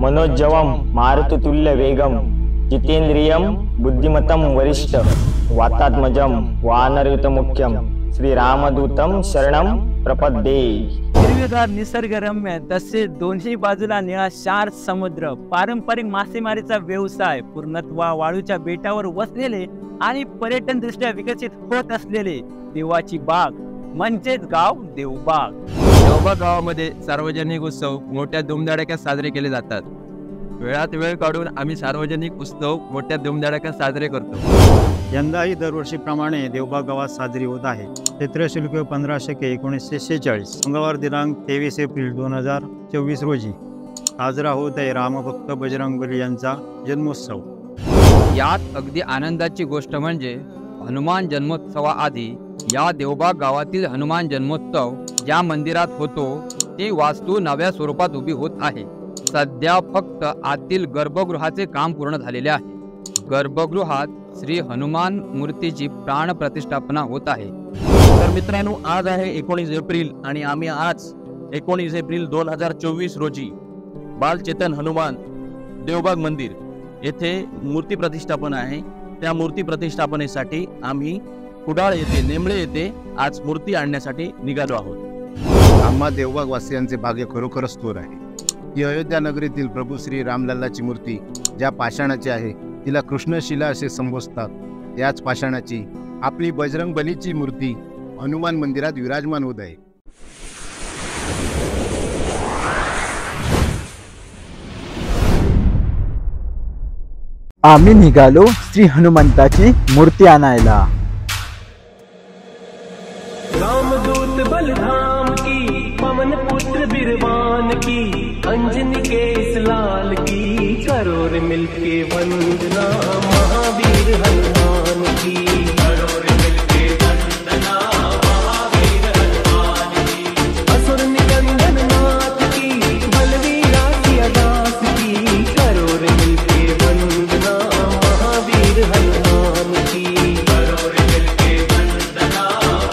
मनोजवम मारुततुल्य वेगम जितेंद्रियम बुद्धिमतम वरिष्ठ वातात्मजम वानरयुत मुख्यम श्री रामदूतम शरणम प्रपद्ये। हिरवेगार निसर्गरम्य तसे दोन्ही बाजूला निळा शार समुद्र, पारंपरिक मासेमारीचा व्यवसाय, पूर्णत्वा वाळूच्या बेटावर वसलेले आणि पर्यटन दृष्ट्या विकसित होत असलेले देवाची बाग म्हणजेच गाव देवबाग। देवबाग गावामध्ये सार्वजनिक उत्सव मोठ्या धुमधडाक्यात साजरे केले जातात। वेळात वेळ काढून आम्ही सार्वजनिक उत्सव मोठ्या धुमधडाक्यात साजरे करतो। यंदाही दरवर्षीप्रमाणे देवबाग गावात साजरी होत आहे। चैत्र शुल्क 15/1946 मंगळवार दिनांक 23 एप्रिल 2024 रोजी साजरा होत आहे रामभक्त बजरंगबली यांचा जन्मोत्सव। यात अगदी आनंदाची गोष्ट म्हणजे हनुमान जन्मोत्सवाआधी या देवबाग गावातील हनुमान जन्मोत्सव ज्या मंदिरात होतो ती वास्तू नव्या स्वरूपात उभी होत आहे। सध्या फक्त आतील गर्भगृहाचे काम पूर्ण झालेले आहे। गर्भगृहात श्री हनुमान मूर्तीची प्राण प्रतिष्ठापना होत आहे। तर मित्रांनो, आज आहे 19 एप्रिल आणि आम्ही आज 19 एप्रिल 2024 रोजी बालचेतन हनुमान देवबाग मंदिर येथे मूर्ती प्रतिष्ठापना आहे। त्या मूर्ती प्रतिष्ठापनेसाठी आम्ही कुडाळ येथे नेमळे येथे आज मूर्ती आणण्यासाठी निघालो आहोत। आम्हा देवबाग वासियांचे भाग्य खरोखरच थोर आहे। ही अयोध्या नगरीतील प्रभू श्री रामलल्लाची मूर्ती ज्या पाषाणाची आहे तिला कृष्णशिला असे संबोधतात। याच पाषाणाची आपली बजरंग बलीची मूर्ती हनुमान मंदिरात विराजमान होत आहे। आम्ही निघालो श्री हनुमंताची मूर्ती आणायला। रामदूत बलधाम की, पवन पुत्र बिरबान की, अंजनी के इस लाल की, करो रे मिलके वंदना महावीर हनुमान की, करो रे मिलके वंदना महावीर हनुमान की, असुर निकंदन नाथ की, बलवीरा की अदास की, करो रे मिलके वंदना महावीर हनुमान की, करो रे मिलके वंदना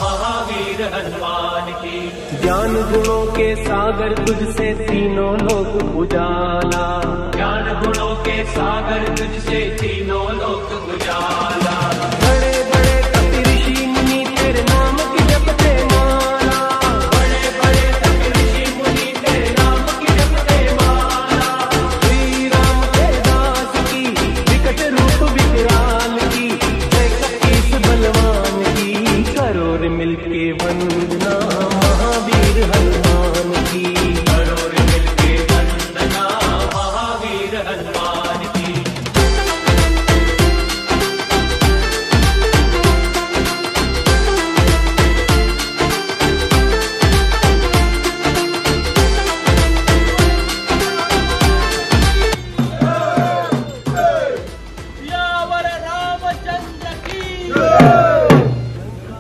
महावीर हनुमान की। ज्ञान गुणों के सागर तुझसे तीनों लोक उजाला, ज्ञान गुणों के सागर तुझसे तीनों लोक उजाला। बड़े बड़े कपि ऋषि मुनि तेरे नाम की जपते माला, बड़े बड़े कपि ऋषि मुनि तेरे नाम की जपते माला। श्री राम के दास की, विकट रूप विकराल की, जय कपीस बलवान की, करो रे मिलके वंदना महावीर हनुमान की, करो रे मिलके वंदना महावीर हनुमान की।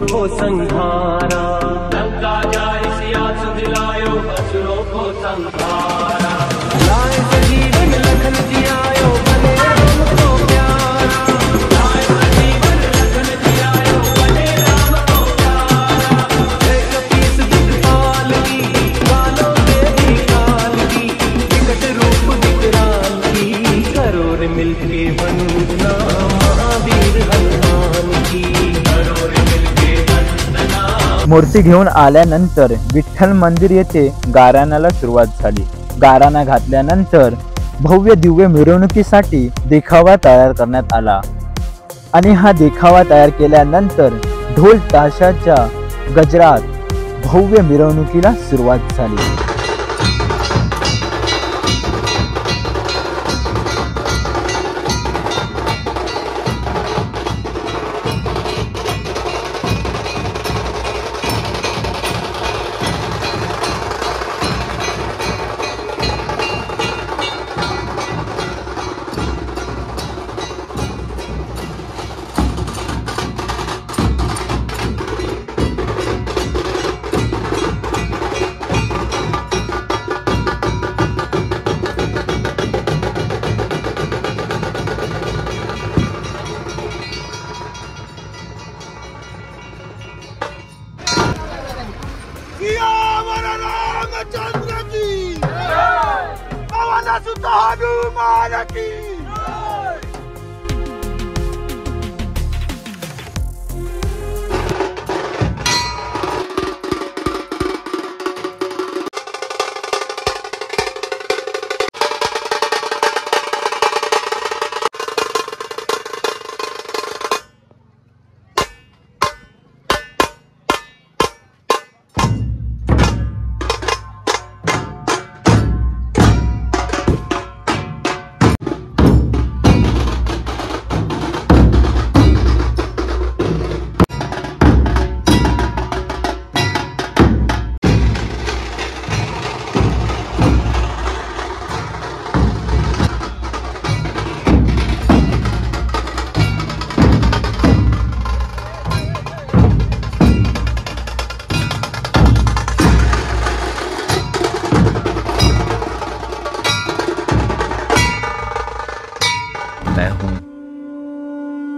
को संहारा लंका जाय सिया सुदिलायो, असुरों को संहारा लाए सजीवन लखन जियायो, बने राम को प्यारा, लाए सजीवन लखन जियायो, बने राम को प्यारा। जय कपीस दिखपाल की, कालों के भी काल की, विकट रूप विकराल की, करो रे मिलके वंदना महावीर हनुमान की, करो रे मूर्ती घेऊन आल्यानंतर विठ्ठल मंदिर येथे गाराणाला सुरुवात झाली। गाराणा घातल्यानंतर भव्य दिव्य मिरवणुकीसाठी देखावा तयार करण्यात आला आणि हा देखावा तयार केल्यानंतर ढोल ताशाच्या गजरात भव्य मिरवणुकीला सुरुवात झाली। हनुमान की मैं हूं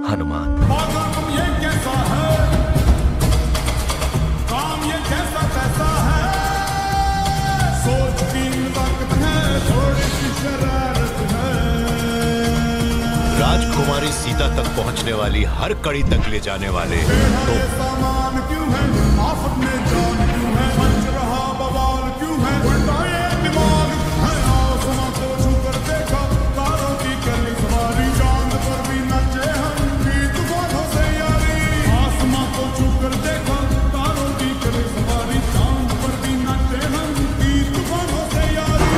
हनुमान। ये कैसा है काम, ये कैसा कैसा है, सोच की वक्त है, थोड़ी सी शरारत है। राजकुमारी सीता तक पहुंचने वाली हर कड़ी तक ले जाने वाले तो सामान क्यों है, आफत में जान क्यों है, मच रहा बवाल क्यों है, उल्टा ये दिमाग है, आसमां को छू कर देखा, तारों की कली सवारी, चांद पर भी नचे हम भी तूफानों से यारी। आसमां को छू कर देखा, तारों की कली सवारी, चांद पर भी नचे हम भी तूफानों से यारी।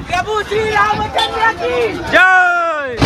प्रभु श्री रामचंद्र की जय।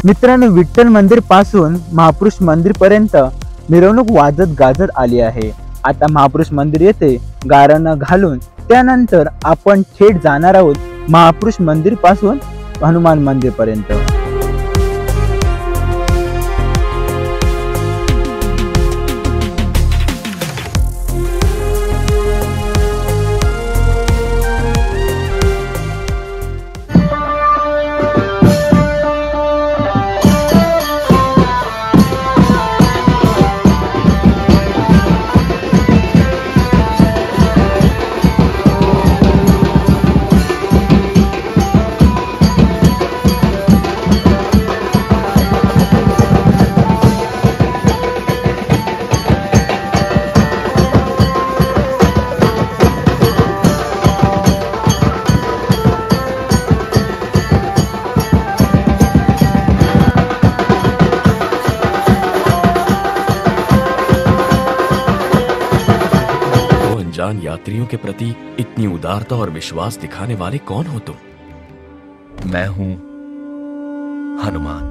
मित्रांनो, विठ्ठल मंदिर पासून महापुरुष मंदिर पर्यंत मिरवणूक वाजत गाजत आली आहे। आता महापुरुष मंदिर येथे गाराणं घालून त्यानंतर आपण थेट जाणार आहोत महापुरुष मंदिर पासून हनुमान मंदिर पर्यंत। परेशान यात्रियों के प्रति इतनी उदारता और विश्वास दिखाने वाले कौन हो तुम? मैं हूं हनुमान।